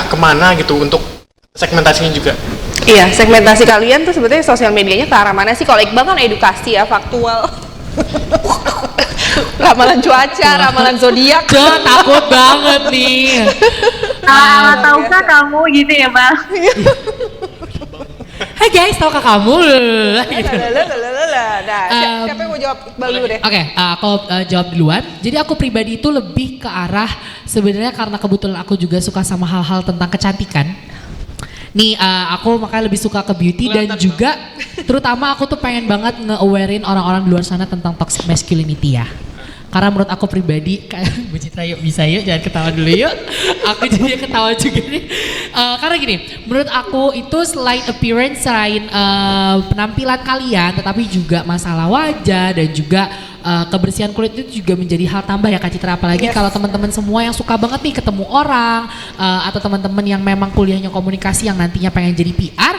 arah kemana gitu untuk segmentasinya juga? Iya, segmentasi kalian tuh sebetulnya sosial medianya ke arah mana sih? Kalau Iqbal kan edukasi ya, faktual. Ramalan cuaca, ramalan zodiak. Takut banget nih. Tahukah kamu gitu ya, Bang? Hai guys, tahukah kamu? Nah, siapa yang mau jawab? Iqbal dulu deh. Oke, aku jawab duluan. Jadi aku pribadi itu lebih ke arah sebenarnya karena kebetulan aku juga suka sama hal-hal tentang kecantikan. Nih aku makanya lebih suka ke beauty dan juga terutama aku tuh pengen banget nge-awarein orang-orang di luar sana tentang toxic masculinity ya. Karena menurut aku pribadi, Bu Citra yuk bisa yuk, jangan ketawa dulu yuk. Aku jadi ketawa juga nih. Karena gini, menurut aku itu selain appearance, selain penampilan kalian, tetapi juga masalah wajah dan juga kebersihan kulit itu juga menjadi hal tambah ya Kak Citra. Apalagi kalau teman-teman semua yang suka banget nih ketemu orang, atau teman-teman yang memang kuliahnya komunikasi yang nantinya pengen jadi PR,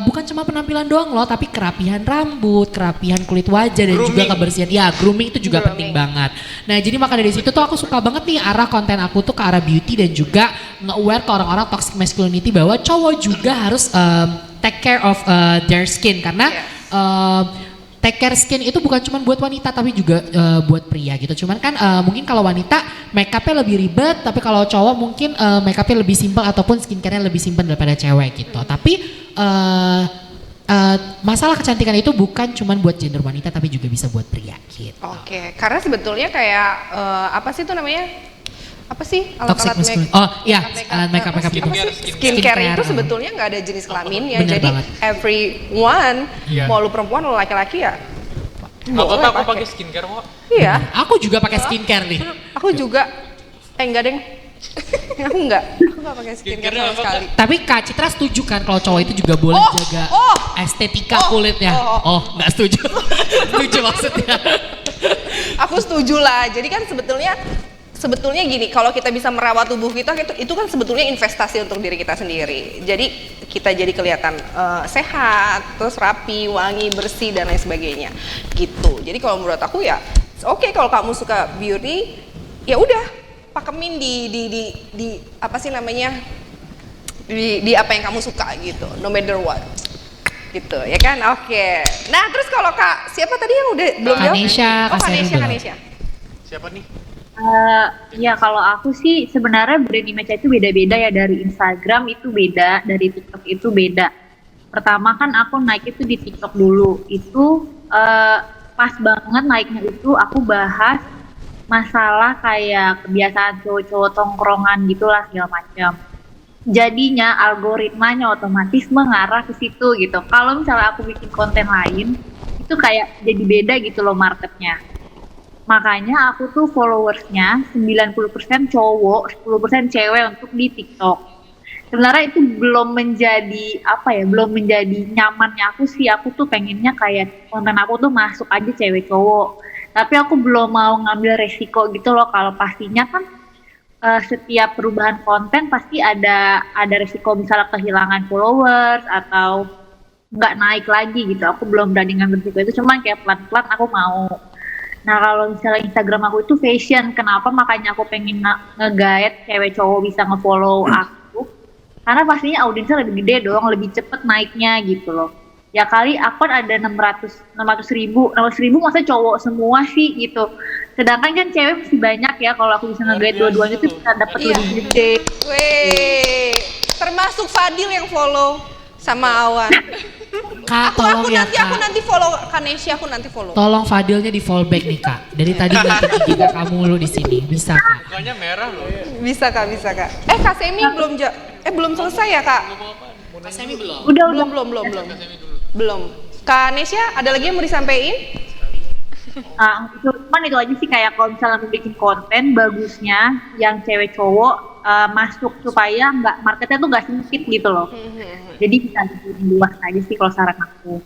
bukan cuma penampilan doang loh, tapi kerapihan rambut, kerapihan kulit wajah dan juga kebersihan. Ya, grooming itu juga penting banget. Nah, jadi maka dari situ tuh aku suka banget nih arah konten aku tuh ke arah beauty dan juga nge-aware ke orang-orang toxic masculinity bahwa cowok juga harus take care of their skin karena take care skin itu bukan cuma buat wanita tapi juga buat pria gitu. Cuman kan mungkin kalau wanita make upnya lebih ribet, tapi kalau cowok mungkin make upnya lebih simpel ataupun skincare-nya lebih simpel daripada cewek gitu. Tapi masalah kecantikan itu bukan cuma buat gender wanita tapi juga bisa buat pria gitu. Oke, karena sebetulnya kayak apa sih itu namanya? Apa sih Toxic alat-alat masculinity. Oh iya, alat make up gitu. Skincare itu sebetulnya nggak ada jenis kelaminnya. Bener Jadi banget. everyone, mau lu perempuan lu laki-laki ya. Aku pakai skincare kok. Iya. Aku juga pakai skincare nih. Aku juga. Enggak deng. Aku enggak pakai skincare sama sekali. Tapi Kak Citra setuju kan kalau cowok itu juga boleh jaga estetika kulitnya? Nggak setuju. Setuju maksudnya. Aku setuju lah. Jadi kan sebetulnya gini, kalau kita bisa merawat tubuh kita itu kan sebetulnya investasi untuk diri kita sendiri. Jadi kita jadi kelihatan sehat, terus rapi, wangi, bersih dan lain sebagainya. Gitu. Jadi kalau menurut aku ya oke, kalau kamu suka beauty, ya udah pakemin di apa sih namanya? Di apa yang kamu suka gitu. No matter what. Gitu, ya kan? Oke. Nah, terus kalau Kak, siapa tadi yang udah belum jawab? Kanesha. Siapa nih? Ya kalau aku sih sebenarnya brand image itu beda-beda ya, dari Instagram itu beda, dari TikTok itu beda. Pertama kan aku naik itu di TikTok dulu, itu pas banget naiknya itu aku bahas masalah kayak kebiasaan cowok-cowok tongkrongan gitulah segala macam. Jadinya algoritmanya otomatis mengarah ke situ gitu. Kalau misalnya aku bikin konten lain, itu kayak jadi beda gitu loh marketnya. Makanya aku tuh followersnya 90% cowok, 10% cewek untuk di TikTok. Sebenarnya itu belum menjadi belum menjadi nyamannya aku sih. Aku tuh pengennya kayak konten aku tuh masuk aja cewek cowok. Tapi aku belum mau ngambil resiko gitu loh, kalau pastinya kan setiap perubahan konten pasti ada resiko, misalnya kehilangan followers atau nggak naik lagi gitu. Aku belum berani ngambil resiko itu, cuma kayak pelan-pelan aku mau. Nah kalau misalnya Instagram aku itu fashion, kenapa makanya aku pengen nge-guide cewek cowok bisa nge-follow aku, karena pastinya audiensnya lebih gede dong, lebih cepet naiknya gitu loh. Ya kali aku kan ada 600 ribu masa cowok semua sih gitu, sedangkan kan cewek masih banyak ya. Kalau aku bisa nge-guide dua-duanya tuh bisa dapet lebih gede. Weh, termasuk Fadil yang follow sama Awan. Kak, tolong ya Kak. Aku nanti follow Kanesha, aku nanti follow. Tolong Fadilnya di follow back nih Kak. Dari tadi ngeliatin IG kamu lu di sini. Bisa Kak? Mukanya merah loh. Bisa Kak. Kak Semi belum selesai ya Kak? Kak Semi belum? Belum. Kak Nesya, ada lagi yang mau disampaikan? Cuman itu aja sih, kayak kalau misalnya aku bikin konten, bagusnya yang cewek cowok masuk supaya marketnya tuh nggak sempit gitu loh. Jadi bisa lebih luas aja sih kalau saran aku.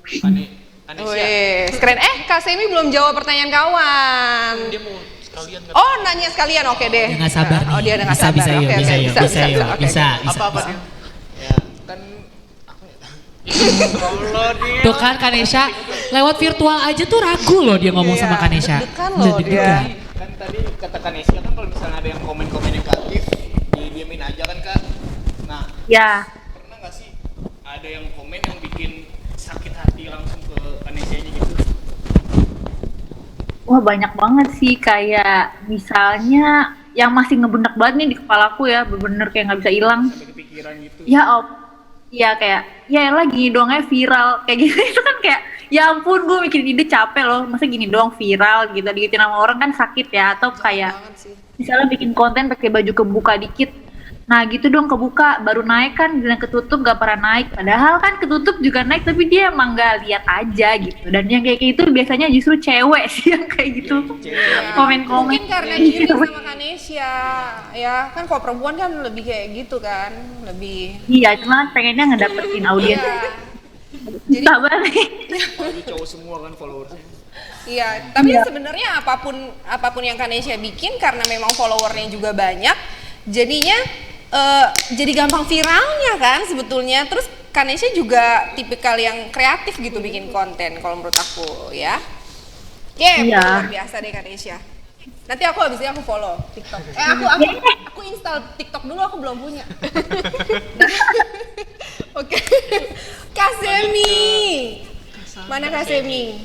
Wih, keren. Kak Semi belum jawab pertanyaan kawan. Dia mau sekalian kan? Oh, nanya sekalian, oke deh. Dia nggak sabar nih. Oh, dia nggak sabar. Bisa. Apa dia? Ya, kan aku Allah dia. Tuh kan Kanesha, lewat virtual aja tuh ragu loh dia ngomong sama Kanesha. Deg-degan loh dia. Kan tadi kata Kanesha kan kalau misalnya ada yang komen-komen negatif, didiemin aja kan Kak. Nah, Ya, Pernah nggak sih ada yang komen yang bikin sakit hati langsung ke Kanesianya gitu? wah banyak banget sih, kayak misalnya yang masih ngebenek banget nih di kepalaku ya, bener-bener kayak nggak bisa hilang. Sampai kepikiran gitu. Ya iya kayak ya lagi doangnya viral kayak gitu itu kan kayak ya ampun gue mikirin ide capek loh, masa gini doang viral gitu digituin sama orang kan sakit ya, atau kayak Banget sih. misalnya bikin konten pakai baju kebuka dikit, nah gitu dong kebuka baru naik kan, bilang ketutup gak pernah naik, padahal kan ketutup juga naik tapi dia emang gak lihat aja gitu. Dan yang kayak gitu biasanya justru cewek sih yang kayak gitu Ya, komen-komen mungkin karena diri sama Kanesha ya kan, kalau perempuan kan lebih kayak gitu kan, lebih iya cuma pengennya ngedapetin audiens. iya. Jadi Sabar nih. Jadi cowok semua kan followersnya. iya, tapi sebenarnya apapun yang Kanesha bikin karena memang followernya juga banyak, jadinya jadi gampang viralnya kan sebetulnya. Terus Kanesha juga tipikal yang kreatif gitu bikin konten kalau menurut aku ya. Oke, Iya. luar biasa deh Kanesha. Nanti aku habis ini aku follow TikTok. Aku install TikTok dulu, aku belum punya. Oke. Kasemi. Mana Kasemi?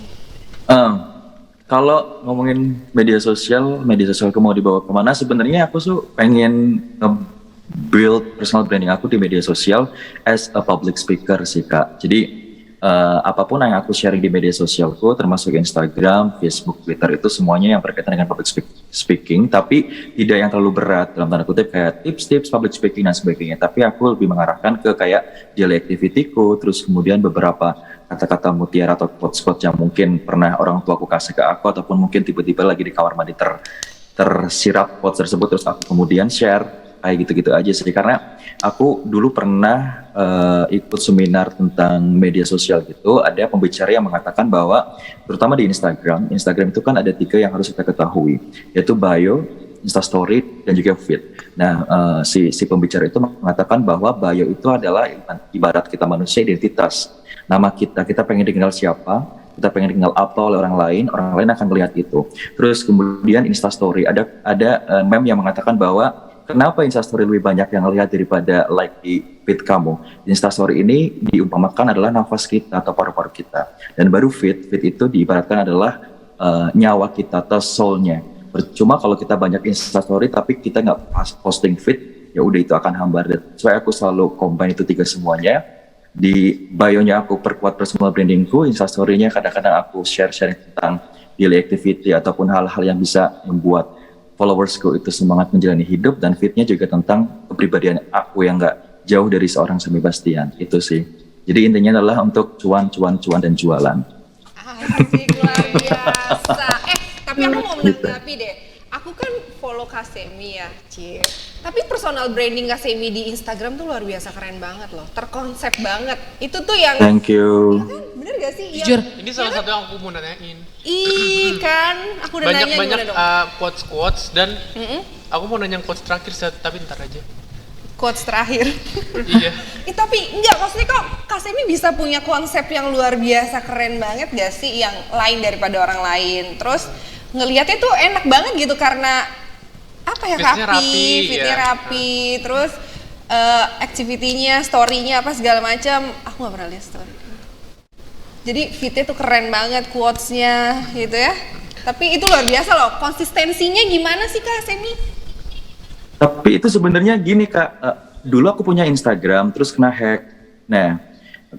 Kalau ngomongin media sosial ke mau dibawa kemana, sebenarnya aku tuh pengen build personal branding aku di media sosial as a public speaker sih Kak. Jadi apapun yang aku sharing di media sosialku, termasuk Instagram, Facebook, Twitter, itu semuanya yang berkaitan dengan public speaking, tapi tidak yang terlalu berat dalam tanda kutip kayak tips-tips public speaking dan sebagainya. Tapi aku lebih mengarahkan ke kayak daily activity-ku, terus kemudian beberapa kata-kata mutiara atau quotes-quotes yang mungkin pernah orang tua aku kasih ke aku, ataupun mungkin tiba-tiba lagi di kamar mandi tersirap quotes tersebut, terus aku kemudian share kayak gitu-gitu aja sih. Karena aku dulu pernah ikut seminar tentang media sosial gitu, ada pembicara yang mengatakan bahwa terutama di Instagram itu kan ada 3 yang harus kita ketahui, yaitu bio, Instastory, dan juga feed. Nah, si pembicara itu mengatakan bahwa bio itu adalah ibarat kita manusia identitas. Nama kita pengen dikenal siapa, kita pengen dikenal apa oleh orang lain akan melihat itu. Terus kemudian Instastory, ada meme yang mengatakan bahwa kenapa Instastory lebih banyak yang lihat daripada like di feed kamu. Instastory ini diumpamakan adalah nafas kita atau paru-paru kita. Dan baru feed itu diibaratkan adalah nyawa kita atau soul-nya. Percuma kalau kita banyak Instastory tapi kita nggak posting feed, ya udah itu akan hambar. That's why aku selalu combine itu 3 semuanya. Di bio-nya aku perkuat personal brandingku, Instastory-nya kadang-kadang aku share tentang daily activity ataupun hal-hal yang bisa membuat followersku itu semangat menjalani hidup, dan feed-nya juga tentang kepribadian aku yang nggak jauh dari seorang Semi Bastian. Itu sih. Jadi intinya adalah untuk cuan dan jualan. Asik, luar biasa. Tapi aku mau menanggapi deh. Aku kan follow Kasemi ya, Cie. Tapi personal branding Kasemi di Instagram tuh luar biasa keren banget loh. Terkonsep banget. Itu tuh yang Thank you. kan, bener gak sih? Jujur. Ini salah satu yang aku mau nanyain. Kan, aku udah nanya Banyak-banyak gimana dong? quotes dan aku mau nanya quotes terakhir, tapi ntar aja. Quotes terakhir. Iya. Tapi enggak, maksudnya kok Kasemi bisa punya konsep yang luar biasa keren banget gak sih, yang lain daripada orang lain. Terus ngelihatnya tuh enak banget gitu karena apa ya, Fitnya rapi, fitnya ya. rapi, terus activity-nya, story-nya apa segala macam. Aku nggak pernah lihat story. Jadi fitnya tuh keren banget, quotes-nya gitu ya. Tapi itu luar biasa loh. Konsistensinya gimana sih Kak Semi? Tapi itu sebenarnya gini Kak, dulu aku punya Instagram terus kena hack. Nah,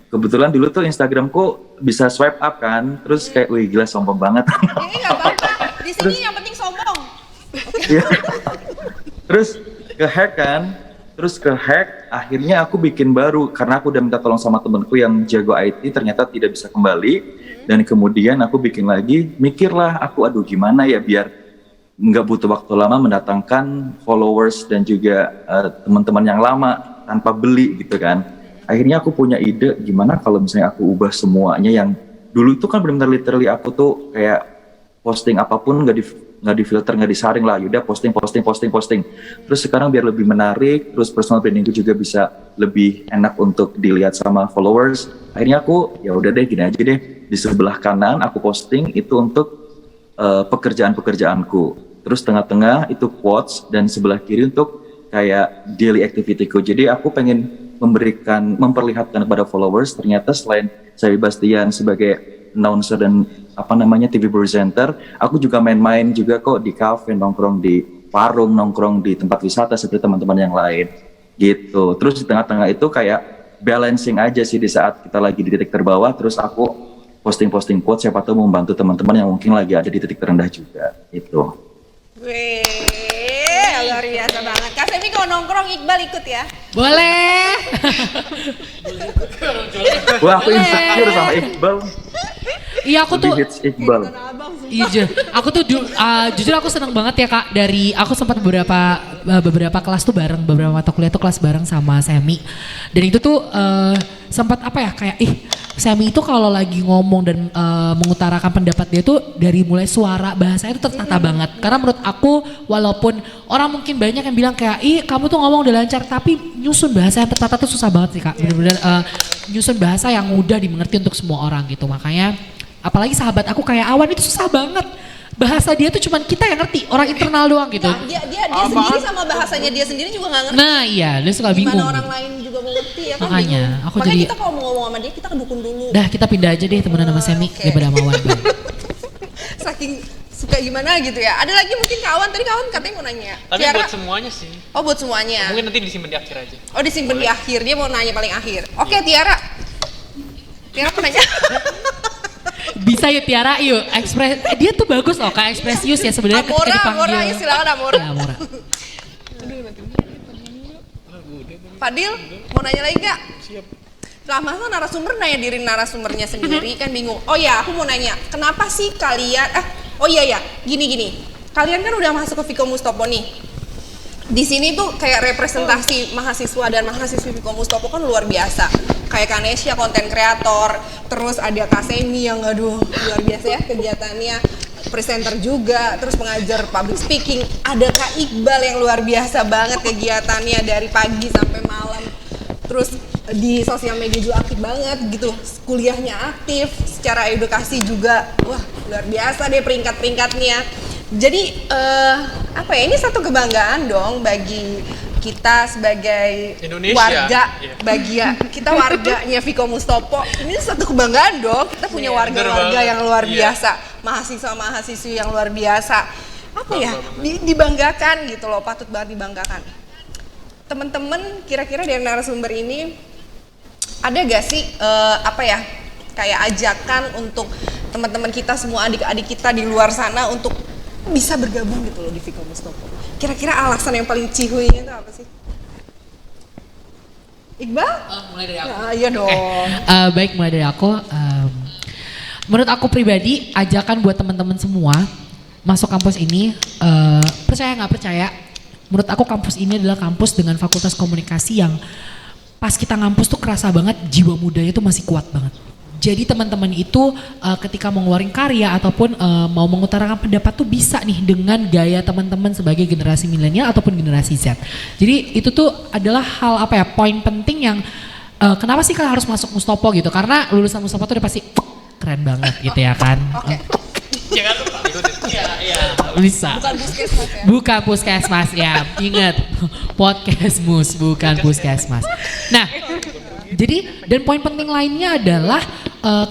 kebetulan dulu tuh Instagramku bisa swipe up kan, terus kayak wih gila sombong banget. Ini nggak apa-apa. Di sini yang penting sombong. Iya. Terus ke hack, akhirnya aku bikin baru karena aku udah minta tolong sama temenku yang jago IT, ternyata tidak bisa kembali. Dan kemudian aku bikin lagi, mikirlah aku aduh gimana ya biar nggak butuh waktu lama mendatangkan followers dan juga teman-teman yang lama tanpa beli gitu kan. Akhirnya aku punya ide gimana kalau misalnya aku ubah semuanya yang dulu itu kan benar-benar literally aku tuh kayak posting apapun nggak di filter, nggak disaring lah, yaudah posting. Terus sekarang biar lebih menarik, terus personal brandingku juga bisa lebih enak untuk dilihat sama followers. Akhirnya aku ya udah deh gini aja deh, di sebelah kanan aku posting itu untuk pekerjaanku, terus tengah-tengah itu quotes dan sebelah kiri untuk kayak daily activity-ku. Jadi aku pengen memperlihatkan kepada followers ternyata selain saya Bastian sebagai announcer dan TV presenter, aku juga main-main juga kok di kafe, nongkrong di warung, nongkrong di tempat wisata seperti teman-teman yang lain gitu. Terus di tengah-tengah itu kayak balancing aja sih di saat kita lagi di titik terbawah, terus aku posting quote siapa tahu membantu teman-teman yang mungkin lagi ada di titik terendah juga gitu. Wih, luar biasa banget. Kak Semi kalau nongkrong Iqbal ikut ya? Boleh. Wah, aku insecure sama Iqbal. Iya aku tuh. Lebih hits Iqbal. Iya, aku tuh jujur aku seneng banget ya Kak, dari aku sempat beberapa kelas tuh bareng, beberapa mata kuliah tuh kelas bareng sama Semi. Dan itu tuh sempat kayak Semi itu kalau lagi ngomong dan mengutarakan pendapat dia tuh dari mulai suara bahasanya itu tertata banget. Karena menurut aku walaupun orang mungkin banyak yang bilang kayak kamu tuh ngomong udah lancar, tapi nyusun bahasa yang tertata tuh susah banget sih Kak. Bener-bener nyusun bahasa yang mudah dimengerti untuk semua orang gitu. Makanya apalagi sahabat aku kayak Awan itu susah banget. Bahasa dia tuh cuman kita yang ngerti, orang internal doang gitu. Nah, dia sendiri sama bahasanya dia sendiri juga gak ngerti. Nah iya, dia suka bingung. Gimana orang lain juga mengerti ya kan. Makanya, Makanya kita kalau mau ngomong sama dia, kita kedukun dulu. Dah kita pindah aja deh temenan sama Semi daripada sama Awan. Saking suka gimana gitu ya. Ada lagi mungkin kawan, tadi kawan katanya mau nanya. Tapi Tiara? buat semuanya sih. Oh buat semuanya. Mungkin nanti disimpan di akhir aja. Oh disimpan di akhir, dia mau nanya paling akhir. Oke Tiara. Tiara mau nanya. Bisa ya Tiara, yuk ekspres. Dia tuh bagus loh Kak, ekspresius ya sebenarnya ketika dipanggil. Amora, ya silakan Amora. Ya, Amora. Fadil, mau nanya lagi nggak? Siap. Lah masa narasumber nanya diri narasumbernya sendiri kan bingung. Oh ya, aku mau nanya, kenapa sih kalian? Gini. Kalian kan udah masuk ke Viko Mustopo nih. Di sini tuh kayak representasi mahasiswa dan mahasiswi Viko Mustopo kan luar biasa. Kayak Kanesha konten kreator, terus ada Kak Semi yang luar biasa ya kegiatannya, presenter juga, terus pengajar public speaking. Ada Kak Iqbal yang luar biasa banget kegiatannya dari pagi sampai malam. Terus di sosial media juga aktif banget gitu, kuliahnya aktif, secara edukasi juga, wah luar biasa deh peringkat-peringkatnya. Jadi ini satu kebanggaan dong bagi kita sebagai Indonesia. warga, Yeah. kita warganya Viko Mustopo. Ini satu kebanggaan dong, kita punya warga-warga yang luar biasa, mahasiswa-mahasiswi yang luar biasa. Dibanggakan gitu loh, patut banget dibanggakan. Teman-teman, kira-kira dari narasumber ini ada gak sih kayak ajakan untuk teman-teman kita semua, adik-adik kita di luar sana untuk bisa bergabung gitu loh di Viko Mustopo. Kira-kira alasan yang paling cihuinya itu apa sih? Iqbal? Mulai dari aku. Iya dong. Baik, mulai dari aku. Menurut aku pribadi, ajakan buat teman-teman semua masuk kampus ini, percaya nggak percaya, menurut aku kampus ini adalah kampus dengan fakultas komunikasi yang pas kita ngampus tuh kerasa banget jiwa mudanya tuh masih kuat banget. Jadi teman-teman itu ketika mau ngeluarin karya ataupun mau mengutarakan pendapat tuh bisa nih dengan gaya teman-teman sebagai generasi milenial ataupun generasi Z. Jadi itu tuh adalah hal poin penting yang kenapa sih kalian harus masuk Mustopo gitu, karena lulusan Mustopo tuh udah pasti keren banget gitu ya kan. Oke. Jangan lupa ikutin. Iya. Bisa. Bukan puskesmas ya. Bukan puskesmas ya, ingat podcast mus bukan puskesmas. Nah, jadi dan poin penting lainnya adalah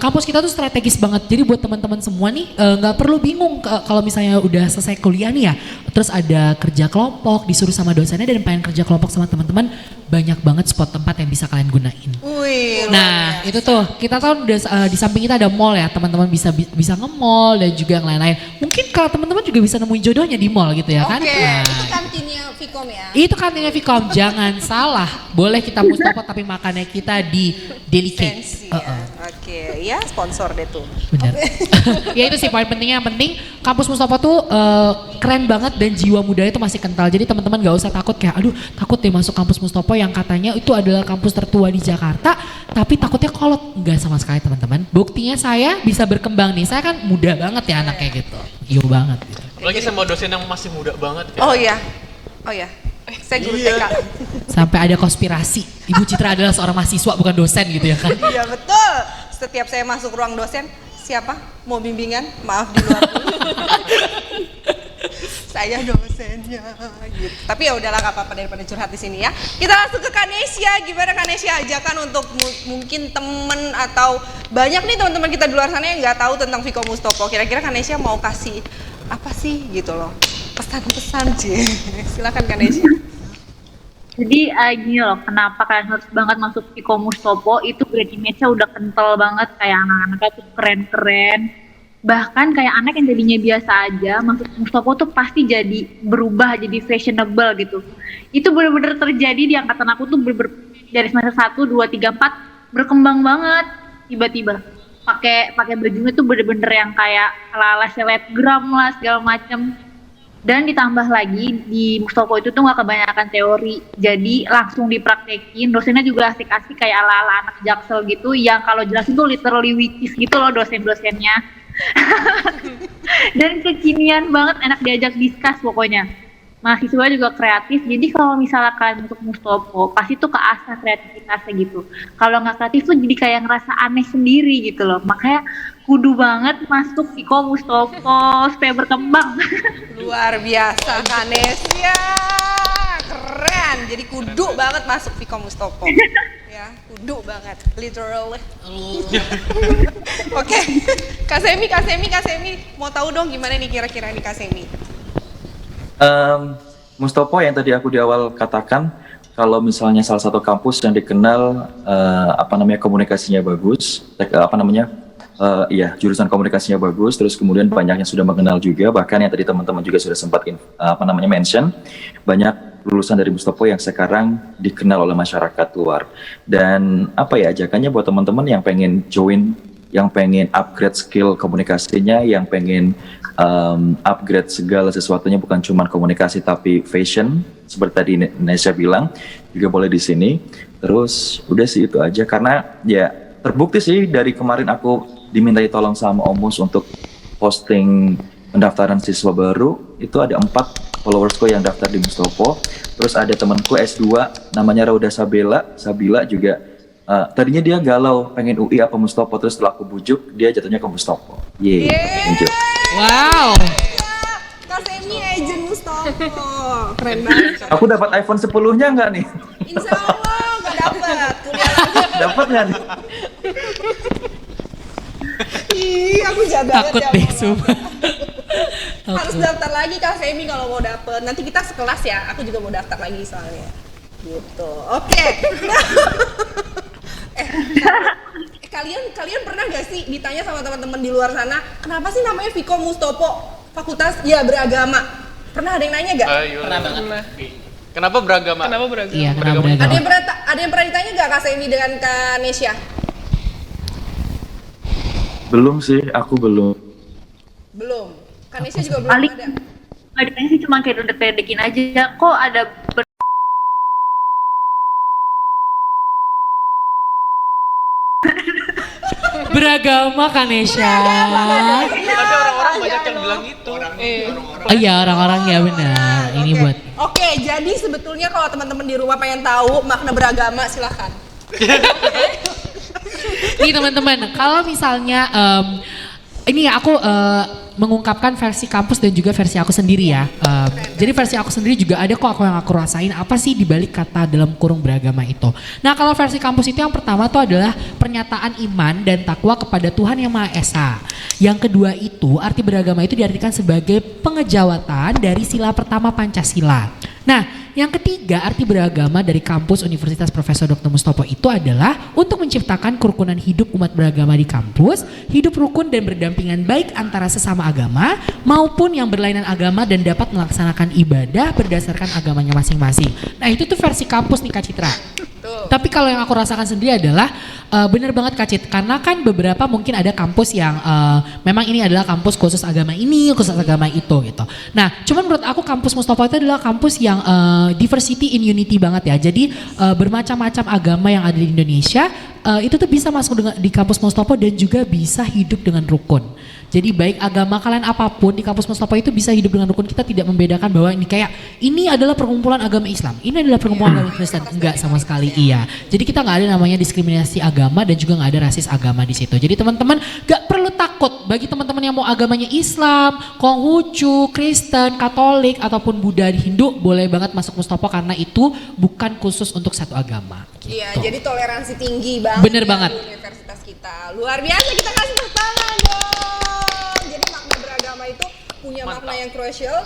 kampus kita tuh strategis banget. Jadi buat teman-teman semua nih nggak perlu bingung kalau misalnya udah selesai kuliah nih ya, terus ada kerja kelompok disuruh sama dosennya dan pengen kerja kelompok sama teman-teman, banyak banget spot tempat yang bisa kalian gunain. Wih, Nah itu tuh kita tahu udah di samping kita ada mall ya, teman-teman bisa nge-mall dan juga yang lain-lain. Mungkin kalau teman-teman juga bisa nemuin jodohnya di mall gitu ya kan. Oke, Nah, itu kantinnya Vkom ya. itu kantinnya Vkom, jangan salah. Boleh kita Mustopo tapi makannya kita di Delicate. Fancy ya. Oke, ya sponsor deh tuh. Bener. Ya itu sih poin pentingnya. Yang penting kampus Mustopo tuh keren banget dan jiwa mudanya itu masih kental. Jadi teman-teman gak usah takut kayak aduh takut deh masuk kampus Mustopo yang katanya itu adalah kampus tertua di Jakarta, tapi takutnya kolot. Enggak sama sekali teman-teman. Buktinya saya bisa berkembang nih. Saya kan muda banget ya anaknya gitu. Iya banget gitu. Apalagi sama dosen yang masih muda banget kan. Oh iya. Saya guru TK. Sampai ada konspirasi. Ibu Citra adalah seorang mahasiswa bukan dosen gitu ya kan. Iya betul. Setiap saya masuk ruang dosen, siapa mau bimbingan? Maaf di luar. Saya dosennya gitu. Tapi ya udahlah gak apa-apa daripada curhat di sini ya. Kita langsung ke Kanesya. Gimana Kanesya ajakan untuk mungkin temen atau banyak nih teman-teman kita di luar sana yang nggak tahu tentang Viko Mustopo. Kira-kira Kanesya mau kasih apa sih gitu loh? Pesan-pesan sih. Silakan Kanesya. Jadi gini loh, kenapa kalian harus banget masuk Viko Mustopo, itu brand image-nya udah kental banget, kayak anak-anaknya tuh keren-keren. Bahkan kayak anak yang tadinya biasa aja, masuk Mustopo tuh pasti jadi berubah, jadi fashionable gitu. Itu bener-bener terjadi di angkatan aku tuh dari semester 1, 2, 3, 4 berkembang banget tiba-tiba. Pakai bajunya tuh bener-bener yang kayak ala-ala selebgram lah segala macem. Dan ditambah lagi di Mustopo itu tuh gak kebanyakan teori, jadi langsung dipraktekin. Dosennya juga asik-asik kayak ala-ala anak jaksel gitu, yang kalau jelasin tuh literally witches gitu loh dosen-dosennya. Dan kekinian banget, enak diajak discuss pokoknya. Mahasiswa juga kreatif, jadi kalau misalkan untuk Mustopo pasti tuh keasah kreativitasnya gitu. Kalau nggak kreatif tuh jadi kayak ngerasa aneh sendiri gitu loh. Makanya kudu banget masuk Viko Mustopo supaya berkembang. Luar biasa Kanesya. Keren. Jadi kudu banget masuk Viko Mustopo. Ya, kudu banget, literally. Oke, Kak Semi, mau tahu dong gimana nih kira-kira nih Kak Semi? Mustopo yang tadi aku di awal katakan, kalau misalnya salah satu kampus yang dikenal komunikasinya bagus, jurusan komunikasinya bagus, terus kemudian banyak yang sudah mengenal juga, bahkan yang tadi teman-teman juga sudah sempat mention, banyak lulusan dari Mustopo yang sekarang dikenal oleh masyarakat luar. Dan ajakannya buat teman-teman yang pengen join, yang pengen upgrade skill komunikasinya, yang pengen upgrade segala sesuatunya, bukan cuma komunikasi tapi fashion, seperti tadi Nesya bilang, juga boleh di sini. Terus udah sih itu aja, karena ya terbukti sih dari kemarin aku dimintai tolong sama Omus untuk posting pendaftaran siswa baru, itu ada 4 followersku yang daftar di Mustopo. Terus ada temanku S2 namanya Rauda Sabila juga, tadinya dia galau pengen UI apa Mustopo, terus setelah aku bujuk dia jatuhnya ke Mustopo. Thank you. Wow. Kak Semi agent Mustopo. Keren banget. Aku dapat iPhone 10-nya nggak nih? Insya Allah nggak dapat. Kuliah lagi. Dapat nggak nih? Ih, aku jaga Takut deh, sumpah. Harus daftar lagi Kak Semi kalau mau dapet. Nanti kita sekelas ya. Aku juga mau daftar lagi soalnya. Gitu. Oke. Kalian pernah gak sih ditanya sama teman-teman di luar sana, kenapa sih namanya Viko Mustopo? Fakultas ya beragama. Pernah ada yang nanya gak? Pernah banget. Kenapa beragama? Iya, kenapa beragama? Ada yang pernah ditanya gak Kak Semi dengan Kak Nesya? Belum sih, aku belum. Belum. Kak Nesya juga belum Paling ada. adanya sih cuma kayak ledek-ledekin aja. Kok ada Beragama Kanesya. Tapi orang-orang banyak yang bilang gitu. Oh iya, orang-orang ya benar. Ini buat Oke, jadi sebetulnya kalau teman-teman di rumah pengen tahu makna beragama, silakan. nih teman-teman, kalau misalnya ini aku mengungkapkan versi kampus dan juga versi aku sendiri ya. Jadi versi aku sendiri juga ada kok yang aku rasain apa sih dibalik kata dalam kurung beragama itu. Nah kalau versi kampus itu yang pertama tuh adalah pernyataan iman dan takwa kepada Tuhan Yang Maha Esa. Yang kedua itu arti beragama itu diartikan sebagai pengejawatan dari sila pertama Pancasila. Nah, yang ketiga arti beragama dari kampus Universitas Profesor Dr. Mustopo itu adalah untuk menciptakan kerukunan hidup umat beragama di kampus, hidup rukun dan berdampingan baik antara sesama agama maupun yang berlainan agama dan dapat melaksanakan ibadah berdasarkan agamanya masing-masing. Nah, itu tuh versi kampus nih Kak Citra. Tapi kalau yang aku rasakan sendiri adalah benar banget Kak Cit, karena kan beberapa mungkin ada kampus yang memang ini adalah kampus khusus agama ini, khusus agama itu gitu. Nah, cuman menurut aku kampus Mustopo itu adalah kampus yang diversity in unity banget ya. Jadi bermacam-macam agama yang ada di Indonesia itu tuh bisa masuk di kampus Mustopo dan juga bisa hidup dengan rukun. Jadi baik agama kalian apapun di kampus Mustafa itu bisa hidup dengan rukun. Kita tidak membedakan bahwa ini kayak ini adalah perkumpulan agama Islam, ini adalah perkumpulan agama Kristen. Enggak sama sekali, iya. Jadi kita nggak ada namanya diskriminasi agama dan juga nggak ada rasis agama di situ. Jadi teman-teman nggak perlu takut bagi teman-teman yang mau agamanya Islam, Konghucu, Kristen, Katolik ataupun Buddha, Hindu, boleh banget masuk Mustafa karena itu bukan khusus untuk satu agama. Iya, Gitu. jadi toleransi tinggi banget. Bener banget. Di universitas kita. Luar biasa, kita kasih tepuk tangan dong. Jadi makna beragama itu punya makna yang crucial,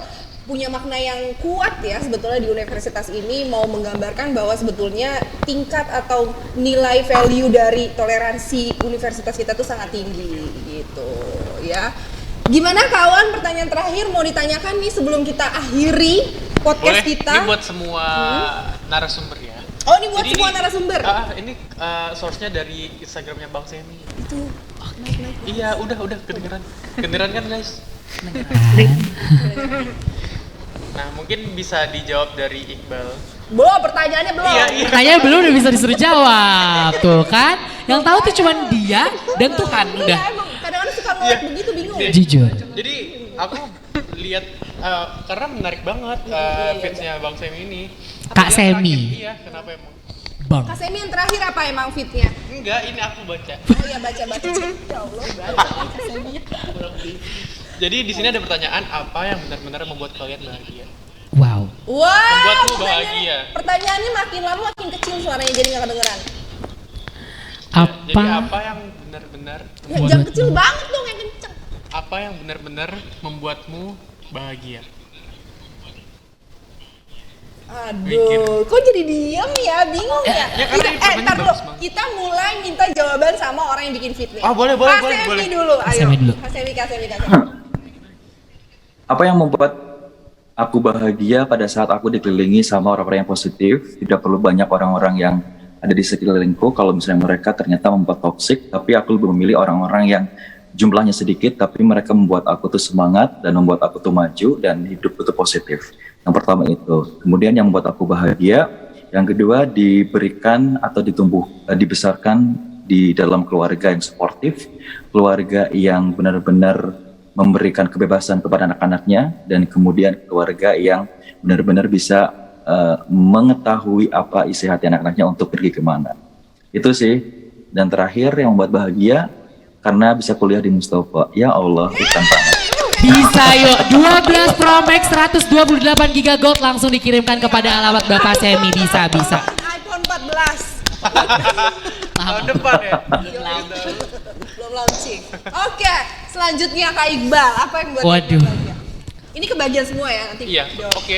punya makna yang kuat ya sebetulnya di universitas ini, mau menggambarkan bahwa sebetulnya tingkat atau nilai value dari toleransi universitas kita tuh sangat tinggi gitu ya. Gimana kawan, pertanyaan terakhir mau ditanyakan nih sebelum kita akhiri podcast Boleh, kita. ini buat semua narasumber ya. Oh, ini buat Jadi semua narasumber. Ini source-nya dari Instagramnya Bang Semi. Itu. Iya, udah kedengeran. Kedengeran kan guys? Nah, mungkin bisa dijawab dari Iqbal. Belum, pertanyaannya belum. Iya. Kayaknya belum udah bisa disuruh jawab tuh kan. Yang tahu tuh cuman dia dan Tuhan udah. Iya, emang kadang-kadang suka ngeliat Iya. begitu bingung. Jujur. Jadi aku lihat karena menarik banget feeds-nya Bang Semi ini. Kak Yang Semi. terakhir, iya, kenapa emang? Bang. Kak Semi yang terakhir apa emang fitnya? Enggak, ini aku baca. Oh iya, baca-baca. Ya Allah, Kak Semi. Jadi di sini ada pertanyaan, apa yang benar-benar membuat kalian bahagia? Wow. Wah, Membuatmu bahagia. pertanyaannya makin lama makin kecil suaranya jadi nggak kedengeran. Jadi Apa? apa yang benar-benar Ya, jangan membuat, kecil banget dong, yang kenceng. apa yang benar-benar membuatmu bahagia? Aduh, kok jadi diem ya? Bingung ya? ya karena ini pertanyaannya Ntar dulu, bagus banget. kita mulai minta jawaban sama orang yang bikin fitnya. Oh, boleh, boleh, Kak boleh, Semi boleh. dulu, ayo. Semi dulu. Kak Semi. Apa yang membuat aku bahagia pada saat aku dikelilingi sama orang-orang yang positif? Tidak perlu banyak orang-orang yang ada di sekelilingku. Kalau misalnya mereka ternyata membuat toksik, tapi aku lebih memilih orang-orang yang jumlahnya sedikit, tapi mereka membuat aku tuh semangat dan membuat aku tuh maju dan hidup itu positif. Yang pertama itu. Kemudian yang membuat aku bahagia, yang kedua diberikan atau dibesarkan di dalam keluarga yang suportif, keluarga yang benar-benar memberikan kebebasan kepada anak-anaknya, dan kemudian keluarga yang benar-benar bisa mengetahui apa isi hati anak-anaknya untuk pergi kemana. Itu sih. Dan terakhir yang membuat bahagia, karena bisa kuliah di Mustafa. Ya Allah, ikan banget. Bisa yuk, 12 Pro Max 128 GB gold langsung dikirimkan kepada alamat Bapak Semi. Bisa. iPhone 14. Tahun depan ya? Belum launching. Oke, selanjutnya Kak Iqbal, apa yang buat Waduh. bahagia? Ini kebagian semua ya nanti. Iya, oke.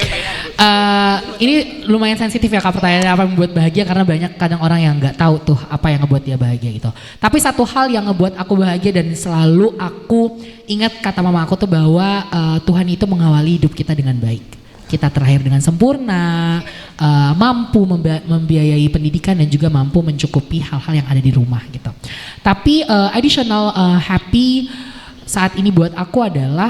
Ini lumayan sensitif ya Kak pertanyaannya apa yang membuat bahagia, karena banyak kadang orang yang nggak tahu tuh apa yang ngebuat dia bahagia gitu. Tapi satu hal yang ngebuat aku bahagia dan selalu aku ingat kata mama aku tuh bahwa Tuhan itu mengawali hidup kita dengan baik. Kita terlahir dengan sempurna, mampu membiayai pendidikan dan juga mampu mencukupi hal-hal yang ada di rumah gitu. Tapi additional happy saat ini buat aku adalah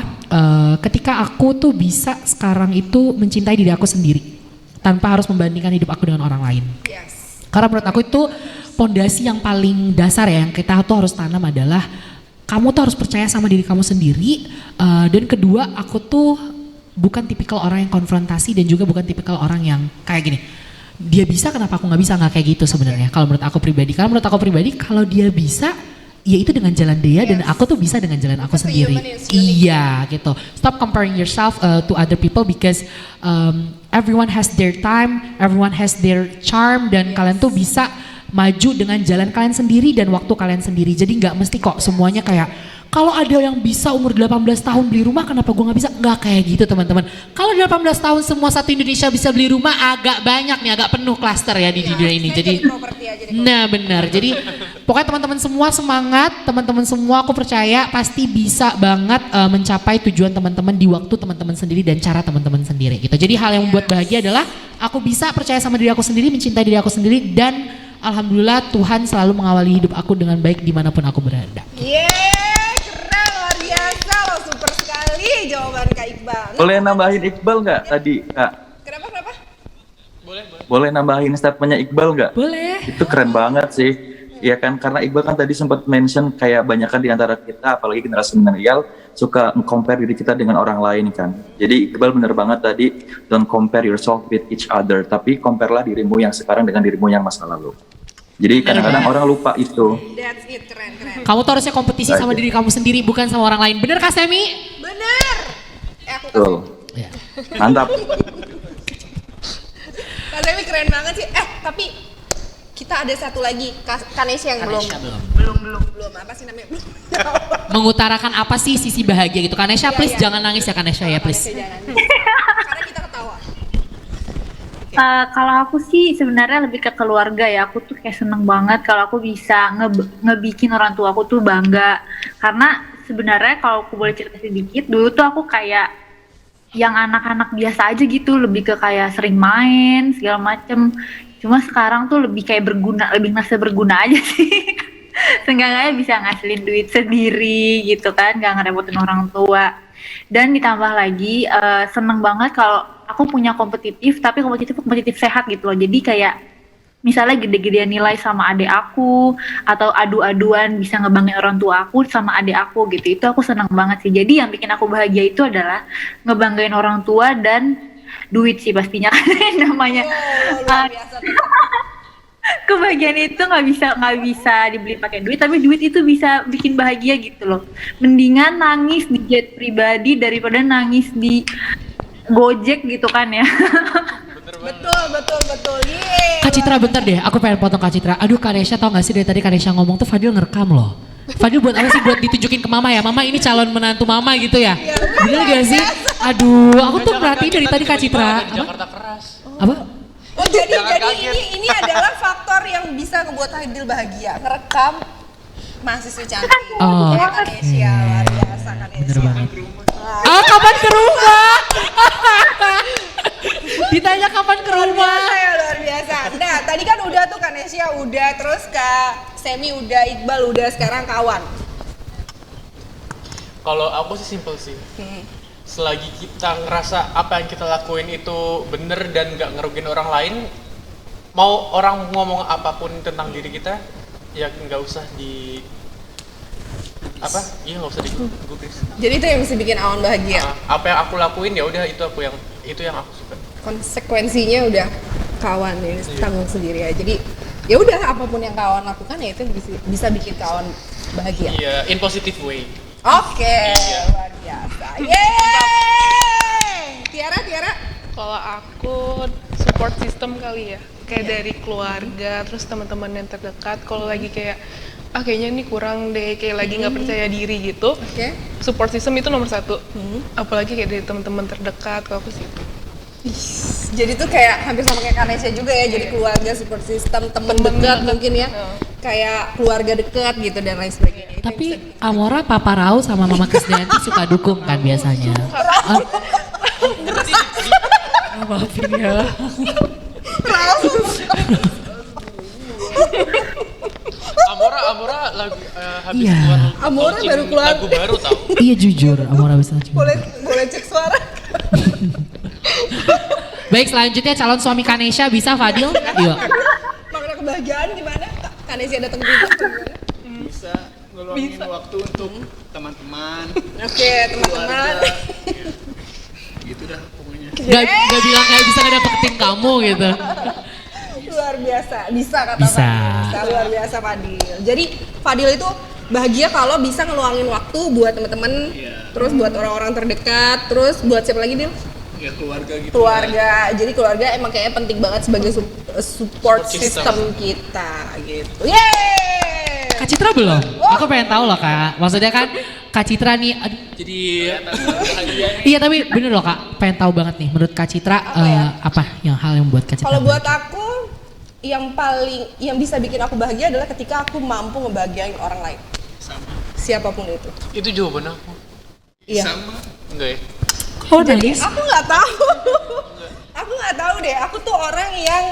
ketika aku tuh bisa sekarang itu mencintai diri aku sendiri tanpa harus membandingkan hidup aku dengan orang lain. Yes. Karena menurut aku itu pondasi yang paling dasar ya yang kita tuh harus tanam adalah kamu tuh harus percaya sama diri kamu sendiri, dan kedua aku tuh bukan tipikal orang yang konfrontasi dan juga bukan tipikal orang yang kayak gini. Dia bisa, kenapa aku nggak bisa? Nggak kayak gitu sebenarnya. Kalau menurut aku pribadi, kalau dia bisa, ya itu dengan jalan dia dan aku tuh bisa dengan jalan aku sendiri. Iya gitu. Stop comparing yourself to other people because everyone has their time, everyone has their charm, dan kalian tuh bisa maju dengan jalan kalian sendiri dan waktu kalian sendiri. Jadi nggak mesti kok semuanya kayak kalau ada yang bisa umur 18 tahun beli rumah, kenapa gue nggak bisa? Nggak kayak gitu teman-teman. Kalau 18 tahun semua satu Indonesia bisa beli rumah, agak banyak nih, agak penuh klaster ya di dunia ini. Jadi, nah benar. Jadi pokoknya teman-teman semua semangat, teman-teman semua aku percaya pasti bisa banget mencapai tujuan teman-teman di waktu teman-teman sendiri dan cara teman-teman sendiri gitu. Jadi hal yang membuat bahagia adalah aku bisa percaya sama diri aku sendiri, mencintai diri aku sendiri, dan alhamdulillah Tuhan selalu mengawali hidup aku dengan baik dimanapun aku berada. Keren, luar biasa loh, super sekali jawaban Kak Iqbal. Boleh nambahin Iqbal nggak tadi, Kak? Kenapa? Boleh. Boleh nambahin statementnya Iqbal nggak? Boleh. Itu keren banget sih. ya kan, karena Iqbal kan tadi sempat mention kayak banyakan di antara kita, apalagi generasi milenial, suka compare diri kita dengan orang lain kan. Jadi Iqbal bener banget tadi, don't compare yourself with each other, tapi compare-lah dirimu yang sekarang dengan dirimu yang masa lalu. Jadi kadang-kadang orang lupa itu. That's it, keren. Kamu tuh harusnya kompetisi sama diri kamu sendiri, bukan sama orang lain. Bener Kak Semi? Bener. Aku Betul. Ya. Mantap. Kak Semi keren banget sih. Tapi kita ada satu lagi, Kanesha yang Kanesha belum apa sih namanya? Belum. Mengutarakan apa sih sisi bahagia gitu. Kanesha please Iya. jangan nangis ya Kanesha ya please. Kanesha jangan. Karena kita ketawa. Kalau aku sih sebenarnya lebih ke keluarga ya. Aku tuh kayak seneng banget kalau aku bisa ngebikin orang tua aku tuh bangga. Karena sebenarnya kalau aku boleh cerita sedikit, dulu tuh aku kayak yang anak-anak biasa aja gitu, lebih ke kayak sering main segala macem. Cuma sekarang tuh lebih kayak berguna, lebih ngerasa berguna aja sih. Seenggaknya bisa ngasilin duit sendiri gitu kan, gak ngerepotin orang tua. Dan ditambah lagi seneng banget kalau aku punya kompetitif, tapi kompetitif sehat gitu loh. Jadi kayak misalnya gede-gedean nilai sama adik aku, atau adu-aduan bisa ngebanggain orang tua aku sama adik aku gitu. Itu aku seneng banget sih. Jadi yang bikin aku bahagia itu adalah ngebanggain orang tua dan duit sih pastinya. Namanya Luar biasa tuh. kebahagiaan itu nggak bisa dibeli pakai duit, tapi duit itu bisa bikin bahagia gitu loh. Mendingan nangis di jet pribadi daripada nangis di Gojek gitu kan ya. Betul. Yeay. Kak Citra bentar deh, aku pengen potong Kak Citra. Aduh Kanesha tau gak sih dari tadi Kanesha ngomong tuh Fadil ngerekam loh. Fadil buat apa sih? Buat ditunjukin ke mama ya? Mama ini calon menantu mama gitu ya? Bener gak sih? Aduh, aku tuh perhatiin dari tadi Kak Citra. Dari Jakarta keras. Apa? Oh jadi Jangan kaget. ini adalah faktor yang bisa ngebuat Fadil bahagia, ngerekam mahasiswa cantik. Oh, Kayak Kanesha, luar biasa Bener Kanesha. banget. Kapan ke rumah? Ditanya kapan ke rumah? Luar biasa. Nah, tadi kan udah tuh Kanesha udah, terus Kak Semi udah, Iqbal udah, sekarang kawan. Kalau aku sih simple sih. Selagi kita ngerasa apa yang kita lakuin itu bener dan gak ngerugiin orang lain, mau orang ngomong apapun tentang diri kita, ya nggak usah di apa? Iya nggak usah digubris. Jadi itu yang bisa bikin awan bahagia. Apa yang aku lakuin ya udah itu yang aku suka. Konsekuensinya udah kawan ini tanggung sendiri aja. Jadi ya udah apapun yang kawan lakukan ya itu bisa bikin kawan bahagia. Iya, in positive way. Oke, luar biasa. Yeay! Tiara. Kalau aku support system kali ya, kayak dari keluarga, terus teman-teman yang terdekat. Kalau lagi kayak kayaknya ini kurang deh, kayak lagi nggak percaya diri gitu. Oke. Support system itu nomor satu. Apalagi kayak dari teman-teman terdekat, kalau aku sih itu. Jadi tuh kayak hampir sama kayak Kanesha juga ya, jadi keluarga, support system, temen dekat mungkin ya, kayak keluarga dekat gitu dan lain sebagainya. Itu yang Tapi bisa Amora, Papa Rau sama Mama Krisdayanti suka dukung kan biasanya. Maafin ya. Amora lagi habis Iya. keluar Amora launching baru keluar. lagu baru tau. Iya jujur, Amora bisa boleh cek suara. Baik, selanjutnya calon suami Kanesha bisa Fadil? Yuk. Makna kebahagiaan gimana? Kanesha datang juga. Bisa ngeluangin waktu untuk teman-teman, Oke, teman-teman. keluarga. Gitu dah pokoknya. Gak bilang kayak bisa ngedapetin kamu gitu. Luar biasa, bisa kata Bisa. Fadil. Bisa, luar biasa Fadil. Jadi Fadil itu bahagia kalau bisa ngeluangin waktu buat teman-teman, Iya. terus buat orang-orang terdekat, terus buat siapa lagi Dil? Ya keluarga gitu. Keluarga. Jadi keluarga emang kayaknya penting banget sebagai support Support system system. kita gitu. Yeay! Kak Citra belum? Aku pengen tahu loh Kak. Maksudnya kan Kak Citra nih, aduh, Jadi iya tapi bener loh Kak, pengen tahu banget nih menurut Kak Citra apa yang hal yang buat Kak Citra Kalau buat bahagia? aku yang bisa bikin aku bahagia adalah ketika aku mampu ngebahagiain orang lain. Sama. Siapapun itu. itu jawaban aku. Iya. Sama. Enggak ya? Oh nangis? Aku nggak tahu. Aku nggak tahu deh. Aku tuh orang yang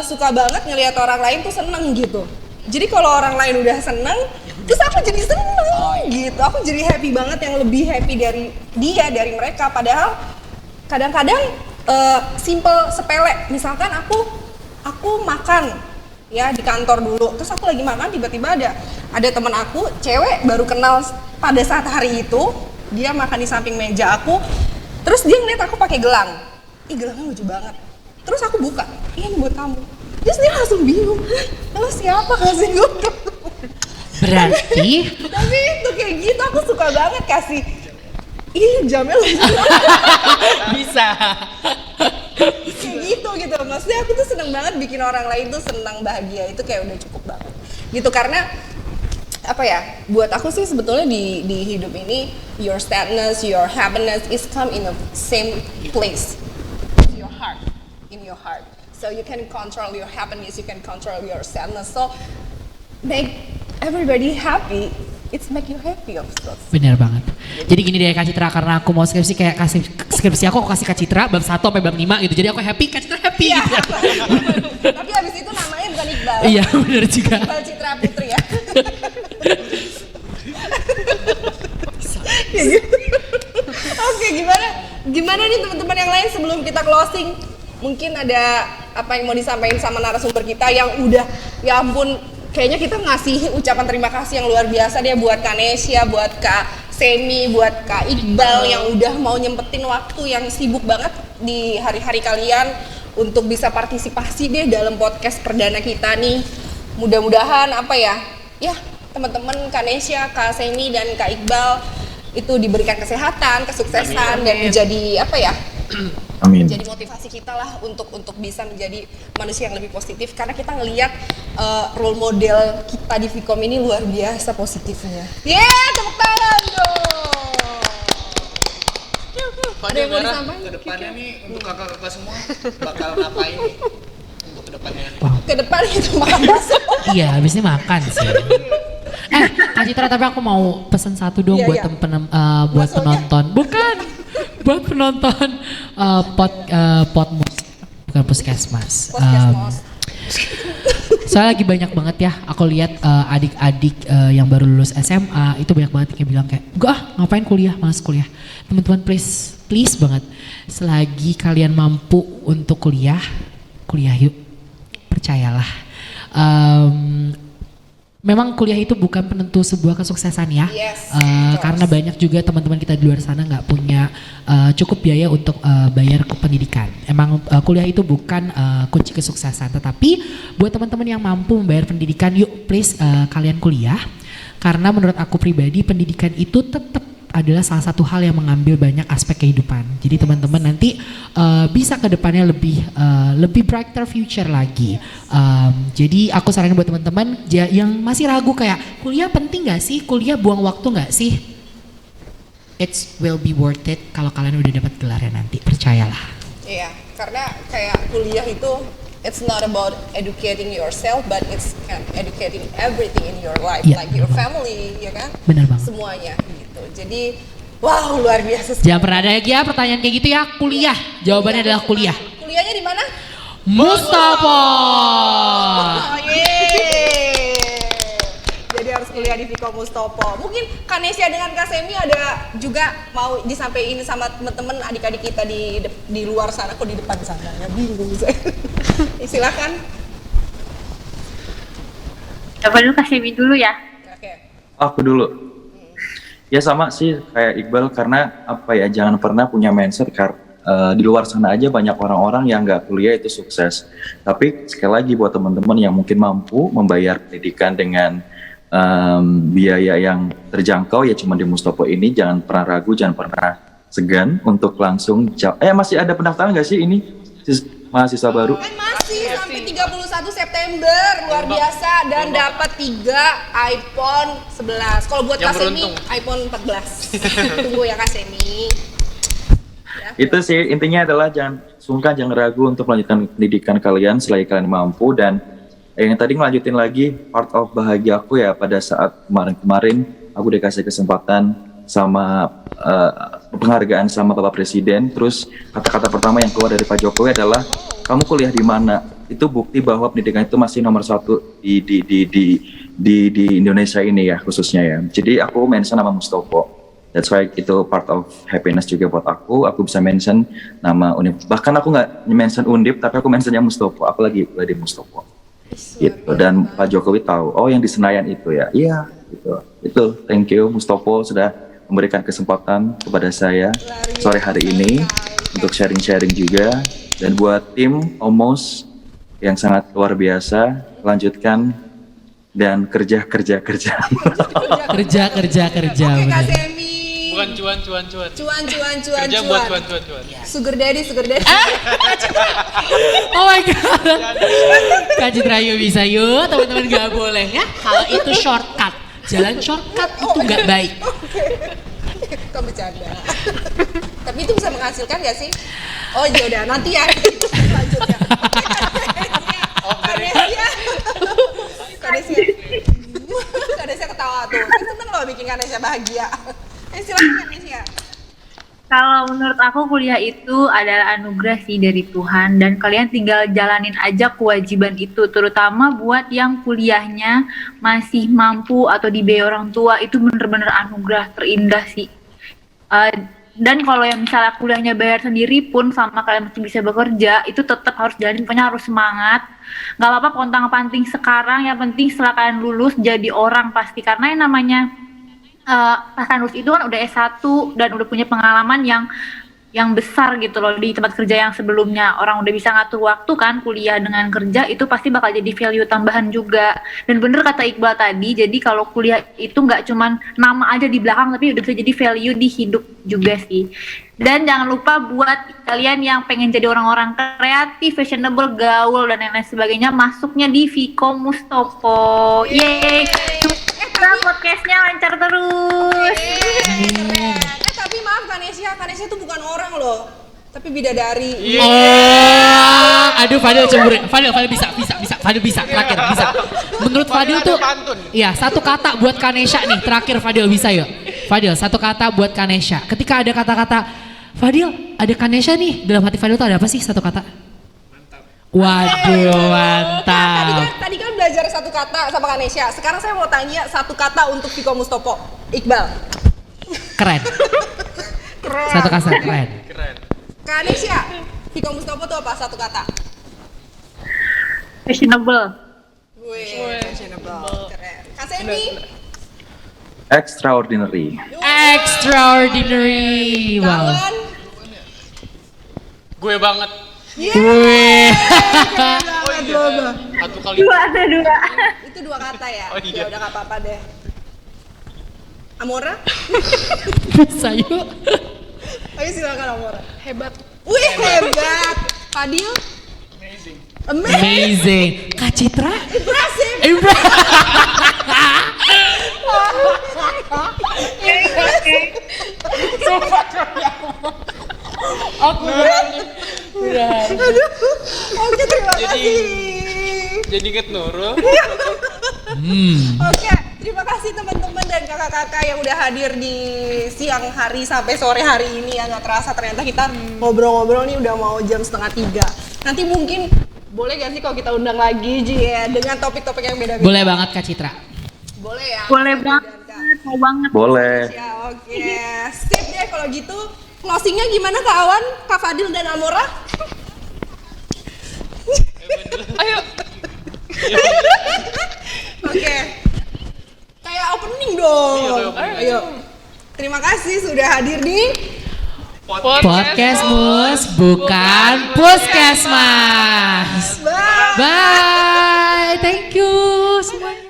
suka banget ngelihat orang lain tuh seneng gitu. Jadi kalau orang lain udah seneng, terus aku jadi seneng gitu. Aku jadi happy banget, yang lebih happy dari dia, dari mereka. Padahal kadang-kadang simple sepele. Misalkan aku makan ya di kantor dulu. Terus aku lagi makan, tiba-tiba ada teman aku cewek baru kenal pada saat hari itu, dia makan di samping meja aku. Terus dia ngeliat aku pakai gelang. Ih, gelangnya lucu banget. Terus aku buka, iya ini buat kamu. Terus dia langsung bingung, lo siapa kasih gue? Berarti Tapi itu kayak gitu, aku suka banget kasih. Ih, jamnya lucu. Bisa. Kayak gitu. Maksudnya aku tuh seneng banget bikin orang lain tuh senang, bahagia. Itu kayak udah cukup banget. Gitu, karena apa ya, buat aku sih sebetulnya di hidup ini, your sadness, your happiness is come in the same place. In your heart. So you can control your happiness, you can control your sadness. So make everybody happy. It's make you happy, of course. bener banget. Jadi gini deh Kak Citra, karena aku mau skripsi kayak kasih skripsi aku kasih Kak Citra bab 1 sampai bab 5 gitu. Jadi aku happy, Kak Citra happy Iya. gitu. Tapi habis itu namanya bukan Iqbal. Iya, bener juga. Iqbal Citra Putri ya. Ya gitu. Oke, gimana nih teman-teman yang lain sebelum kita closing? Mungkin ada apa yang mau disampaikan sama narasumber kita yang udah, ya ampun, kayaknya kita ngasih ucapan terima kasih yang luar biasa deh buat Kak Nesya, buat Kak Semi, buat Kak Iqbal yang udah mau nyempetin waktu yang sibuk banget di hari-hari kalian untuk bisa partisipasi deh dalam podcast perdana kita nih. Mudah-mudahan apa ya teman-teman Kak Nesya, Kak Semi dan Kak Iqbal itu diberikan kesehatan, kesuksesan dan menjadi apa ya? Amin. Jadi motivasi kita lah untuk bisa menjadi manusia yang lebih positif, karena kita ngelihat role model kita di Vkom ini luar biasa positifnya. Tepuk tangan dong. Ada yang mau disampaikan? Kedepannya nih untuk kakak-kakak semua bakal ngapain nih untuk kedepannya? Ke depan itu makan bakso. Iya, habis ini makan sih. Kak Citra, tapi aku mau pesen satu dong Iya, buat iya. buat Baksonya? penonton. Bukan. Buat penonton Podmus, bukan Puskesmas. Puskesmas. Soalnya lagi banyak banget ya, aku lihat adik-adik yang baru lulus SMA itu banyak banget yang bilang kayak, enggak ngapain kuliah, malas kuliah. Teman-teman please banget, selagi kalian mampu untuk kuliah yuk, percayalah. Memang kuliah itu bukan penentu sebuah kesuksesan ya. Yes, Karena banyak juga teman-teman kita di luar sana nggak punya cukup biaya untuk bayar ke pendidikan. Emang kuliah itu bukan kunci kesuksesan, tetapi buat teman-teman yang mampu membayar pendidikan, yuk please kalian kuliah. Karena menurut aku pribadi pendidikan itu tetap adalah salah satu hal yang mengambil banyak aspek kehidupan. Jadi teman-teman nanti bisa ke depannya lebih brighter future lagi. Jadi aku saranin buat teman-teman yang masih ragu kayak kuliah penting gak sih? Kuliah buang waktu gak sih? It will be worth it kalau kalian udah dapat gelarnya nanti, percayalah. Iya, karena kayak kuliah itu it's not about educating yourself, but it's educating everything in your life, Iya, like your benar family, ya kan? Benar banget. Semuanya gitu. Jadi, wow, luar biasa. Jangan pernah ada lagi ya pertanyaan kayak gitu ya. Kuliah, jawabannya adalah kuliah. Kuliahnya di mana? Mustafa. Oh, yeay. Jadi harus kuliah di Vkom Mustopo. Mungkin Kak Nesya dengan Kak Semi ada juga mau disampaikan sama teman-teman adik-adik kita di luar sana, kok di depan sana ya, bingung saya. Silakan. Coba dulu Kak Semi dulu ya. Oke. Aku dulu. Ya sama sih kayak Iqbal, karena apa ya, jangan pernah punya mindset di luar sana aja banyak orang-orang yang nggak kuliah itu sukses. Tapi sekali lagi buat teman-teman yang mungkin mampu membayar pendidikan dengan biaya yang terjangkau ya cuma di Mustopo ini, jangan pernah ragu, jangan pernah segan untuk langsung masih ada pendaftaran nggak sih ini mahasiswa baru? Kan masih sampai 31 September, luar biasa, dan dapat 3 iPhone 11. Kalau buat Yang Kak Semi, beruntung. iPhone 14. Tunggu ya Kak Semi. Ya. Itu sih intinya adalah jangan sungkan, jangan ragu untuk melanjutkan pendidikan kalian selagi kalian mampu. Dan yang tadi ngelanjutin lagi part of bahagia aku ya, pada saat kemarin aku dikasih kesempatan sama penghargaan sama Bapak Presiden. Terus kata-kata pertama yang keluar dari Pak Jokowi adalah kamu kuliah di mana? Itu bukti bahwa pendidikan itu masih nomor 1 di Indonesia ini ya, khususnya ya. Jadi aku mention nama Mustopo. That's why itu part of happiness juga buat aku. Aku bisa mention nama Undip. Bahkan aku nggak mention Undip, tapi aku mentionnya Mustopo. Aku lagi di Mustopo. gitu. Dan Pak Jokowi tahu, oh yang di Senayan itu ya, iya gitu. Itu thank you Mustopo sudah memberikan kesempatan kepada saya sore hari ini untuk sharing-sharing juga. Dan buat tim Omos yang sangat luar biasa, lanjutkan dan kerja. Kerja. Oke Kak bener. Semi. Bukan cuan. Cuan. Kerja buat cuan. Sugar daddy. Oh my god. Kak Citra yuk bisa yuk, teman-teman gak boleh ya. Kalau itu shortcut, jalan shortcut itu gak baik. Kok bercanda. Tapi itu bisa menghasilkan gak sih? Oh ya udah nanti ya. Lanjut ya. Kadesia ketawa tuh. Kan seneng loh bikin Kadesia bahagia. Silakan Kadesia. Kalau menurut aku kuliah itu adalah anugerah sih dari Tuhan dan kalian tinggal jalanin aja kewajiban itu, terutama buat yang kuliahnya masih mampu atau dibiayai orang tua, itu bener-bener anugerah terindah sih. Dan kalau yang misalnya kuliahnya bayar sendiri pun sama kalian masih bisa bekerja, itu tetap harus jalanin, pokoknya harus semangat. Gak apa-apa pontang-panting sekarang, yang penting setelah kalian lulus jadi orang pasti, karena yang namanya pas lulus itu kan udah S1 dan udah punya pengalaman yang besar gitu loh di tempat kerja yang sebelumnya. Orang udah bisa ngatur waktu kan, kuliah dengan kerja itu pasti bakal jadi value tambahan juga. Dan bener kata Iqbal tadi, jadi kalau kuliah itu nggak cuman nama aja di belakang, tapi udah bisa jadi value di hidup juga sih. Dan jangan lupa buat kalian yang pengen jadi orang-orang kreatif, fashionable, gaul, dan lain-lain sebagainya, masuknya di Viko Mustopo. Yeay! Semoga podcastnya lancar terus. Tapi maaf Kanesia tuh bukan orang loh, tapi bidadari. Oh, aduh Fadil cemburu. Fadil bisa. Terakhir bisa. Menurut Fadil tuh, iya satu kata buat Kanesha nih. Terakhir Fadil bisa yuk. Fadil satu kata buat Kanesha. Ketika ada kata-kata Fadil, ada Kanesha nih dalam hati Fadil tuh ada apa sih satu kata? Waduh, mantap. Tadi kan belajar satu kata sama Kanesha. Sekarang saya mau tanya satu kata untuk Viko Mustopo. Iqbal. Keren. Satu kata keren. Kanesha, Viko Mustopo tuh apa satu kata? Fashionable. Fashionable. Keren. Kak Semi. Extraordinary. Extraordinary. Wow. Kawan. Gue banget. Wih. Satu kali. Dua. Itu dua kata ya? Oh, iya. Ya udah gak apa-apa deh. Amora? Bisa yuk. Ayo silakan Amora. Hebat. Wih hebat. Fadil? Amazing. Amazing. Kak Citra? Impressive. Aku Oke, terima kasih. Jadi inget Nurul. Oke, terima kasih teman-teman dan kakak-kakak yang udah hadir di siang hari sampai sore hari ini. Ya nggak terasa ternyata kita ngobrol-ngobrol nih udah mau jam 2:30. Nanti mungkin boleh gak sih kalau kita undang lagi Ji ya dengan topik-topik yang beda-beda? Boleh banget Kak Citra. Boleh ya? Boleh banget, mau banget. Boleh. Ya, oke. Sip deh kalau gitu. Closingnya gimana kawan? Kak Fadil dan Amora? Ayo. Oke. Kayak opening dong. Iya, kayak opening. Ayo. Terima kasih sudah hadir di Podcast Mus bukan Puskesmas. Bye. Bye. Thank you semuanya.